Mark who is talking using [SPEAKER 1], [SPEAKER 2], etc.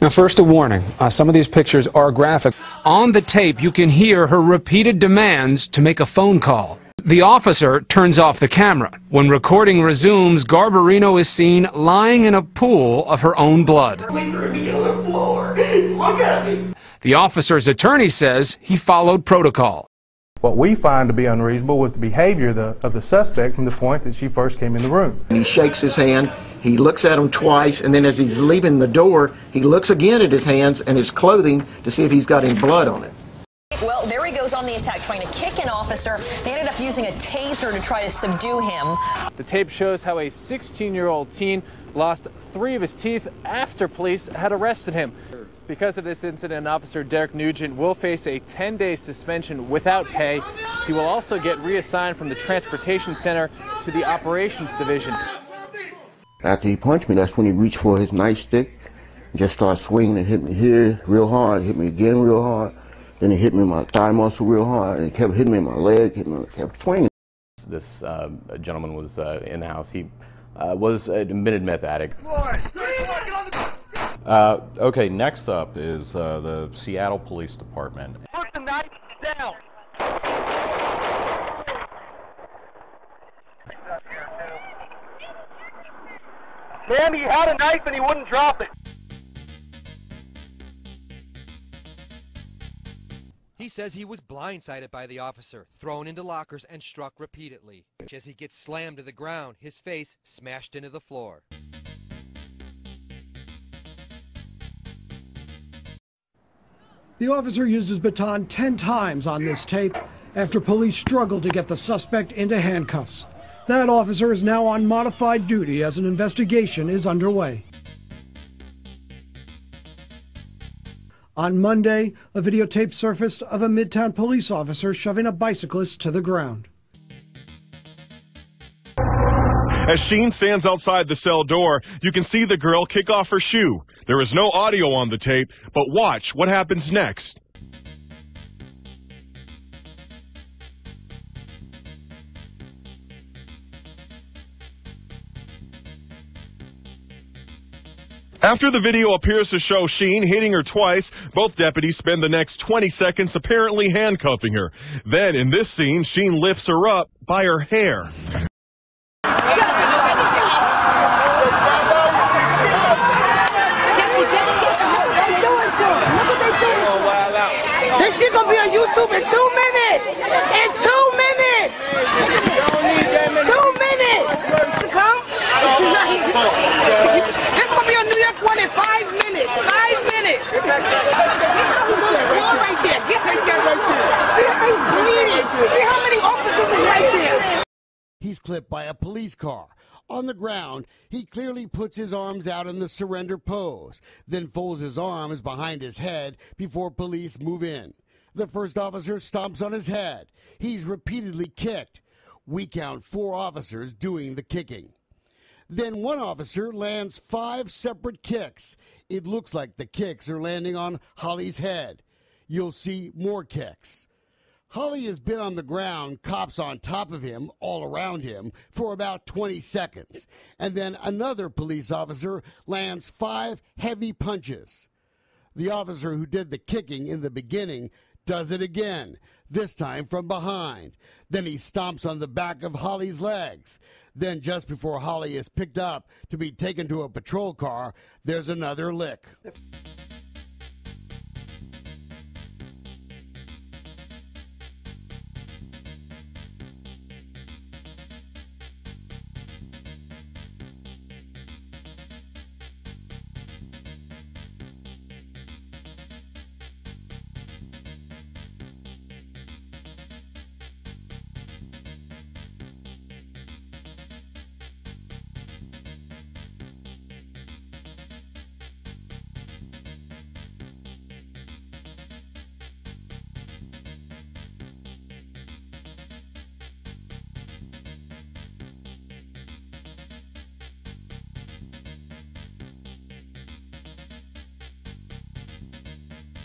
[SPEAKER 1] Now, first a warning. Some of these pictures are graphic. On the tape, you can hear her repeated demands to make a phone call. The officer turns off the camera. When recording resumes, Garbarino is seen lying in a pool of her own blood.
[SPEAKER 2] We threw me on the floor. Look at me.
[SPEAKER 1] The officer's attorney says he followed protocol.
[SPEAKER 3] What we find to be unreasonable was the behavior of the suspect from the point that she first came in the room.
[SPEAKER 4] He shakes his hand, he looks at him twice, and then as he's leaving the door, he looks again at his hands and his clothing to see if he's got any blood on it.
[SPEAKER 5] Well, there he goes on the attack, trying to kick an officer. They ended up using a taser to try to subdue him.
[SPEAKER 6] The tape shows how a 16-year-old teen lost 3 of his teeth after police had arrested him. Because of this incident, Officer Derek Nugent will face a 10-day suspension without pay. He will also get reassigned from the Transportation Center to the Operations Division.
[SPEAKER 7] After he punched me, that's when he reached for his nightstick and just started swinging and hit me here real hard, hit me again real hard. Then he hit me in my thigh muscle real hard, and he kept hitting me in my leg, kept swinging.
[SPEAKER 8] This gentleman was in the house. He was an admitted meth addict.
[SPEAKER 9] Okay, next up is the Seattle Police Department.
[SPEAKER 2] Put the knife down. Man, he had a knife and he wouldn't drop it.
[SPEAKER 10] He says he was blindsided by the officer, thrown into lockers, and struck repeatedly. As he gets slammed to the ground, his face smashed into the floor.
[SPEAKER 11] The officer used his baton 10 times on this tape after police struggled to get the suspect into handcuffs. That officer is now on modified duty as an investigation is underway. On Monday, a videotape surfaced of a Midtown police officer shoving a bicyclist to the ground.
[SPEAKER 12] As Sheen stands outside the cell door, you can see the girl kick off her shoe. There is no audio on the tape, but watch what happens next. After the video appears to show Sheen hitting her twice, both deputies spend the next 20 seconds apparently handcuffing her. Then, in this scene, Sheen lifts her up by her hair.
[SPEAKER 2] This shit gonna be on YouTube in 2 minutes! In 2 minutes! 2 minutes! Come? This gonna be on New York 1 in 5 minutes! 5 minutes! Right there! Get right there, right there! He's bleeding! See how many officers are right there?
[SPEAKER 13] He's clipped by a police car. On the ground, he clearly puts his arms out in the surrender pose, then folds his arms behind his head before police move in. The first officer stomps on his head. He's repeatedly kicked. We count 4 officers doing the kicking. Then one officer lands 5 separate kicks. It looks like the kicks are landing on Holly's head. You'll see more kicks. Holly has been on the ground, cops on top of him, all around him, for about 20 seconds. And then another police officer lands 5 heavy punches. The officer who did the kicking in the beginning does it again, this time from behind. Then he stomps on the back of Holly's legs. Then just before Holly is picked up to be taken to a patrol car, there's another lick.